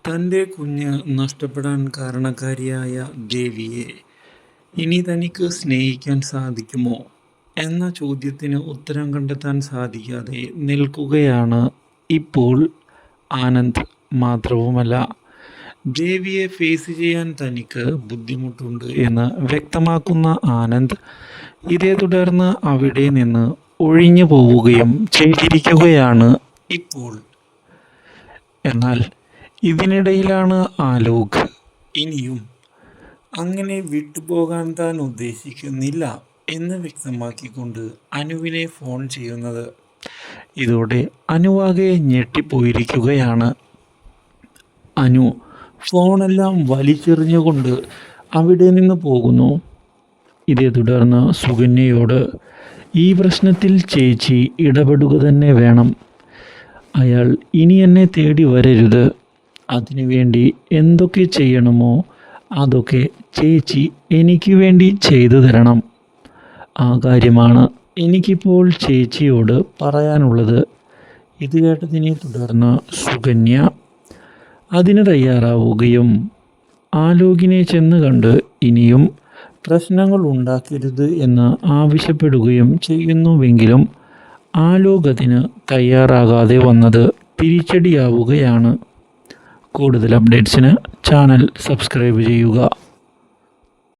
തൻ്റെ കുഞ്ഞ് നഷ്ടപ്പെടാൻ കാരണക്കാരിയായ ദേവിയെ ഇനി തനിക്ക് സ്നേഹിക്കാൻ സാധിക്കുമോ എന്ന ചോദ്യത്തിന് ഉത്തരം കണ്ടെത്താൻ സാധിക്കാതെ നിൽക്കുകയാണ് ഇപ്പോൾ ആനന്ദ്. മാത്രവുമല്ല, ദേവിയെ ഫേസ് ചെയ്യാൻ തനിക്ക് ബുദ്ധിമുട്ടുണ്ട് എന്ന് വ്യക്തമാക്കുന്ന ആനന്ദ് ഇതേ തുടർന്ന് അവിടെ നിന്ന് ഒഴിഞ്ഞു പോവുകയും ചെയ്തിരിക്കുകയാണ് ഇപ്പോൾ. എന്നാൽ ഇതിനിടയിലാണ് ആലോക് ഇനിയും അങ്ങനെ വിട്ടുപോകാൻ താൻ ഉദ്ദേശിക്കുന്നില്ല എന്ന് വ്യക്തമാക്കിക്കൊണ്ട് അനുവിനെ ഫോൺ ചെയ്യുന്നത്. ഇതോടെ അനുവാകെ ഞെട്ടിപ്പോയിരിക്കുകയാണ്. അനു ഫോണെല്ലാം വലിച്ചെറിഞ്ഞുകൊണ്ട് അവിടെ നിന്ന് പോകുന്നു. ഇതേ തുടർന്ന് സുകന്യയോട് ഈ പ്രശ്നത്തിൽ ചേച്ചി ഇടപെടുക തന്നെ വേണം. അയാൾ ഇനി എന്നെ തേടി വരരുത്. അതിനുവേണ്ടി എന്തൊക്കെ ചെയ്യണമോ അതൊക്കെ ചേച്ചി എനിക്ക് വേണ്ടി ചെയ്തു തരണം. ആ കാര്യമാണ് എനിക്കിപ്പോൾ ചേച്ചിയോട് പറയാനുള്ളത്. ഇത് കേട്ടതിനെ തുടർന്ന് സുകന്യ അതിന് തയ്യാറാവുകയും ആലോകിനെ ചെന്ന് കണ്ട് ഇനിയും പ്രശ്നങ്ങൾ ഉണ്ടാക്കരുത് എന്ന് ആവശ്യപ്പെടുകയും ചെയ്യുന്നുവെങ്കിലും ആലോക് അതിന് തയ്യാറാകാതെ വന്നത് തിരിച്ചടിയാവുകയാണ്. കൂടുതൽ അപ്ഡേറ്റ്സിന് ചാനൽ സബ്സ്ക്രൈബ് ചെയ്യുക.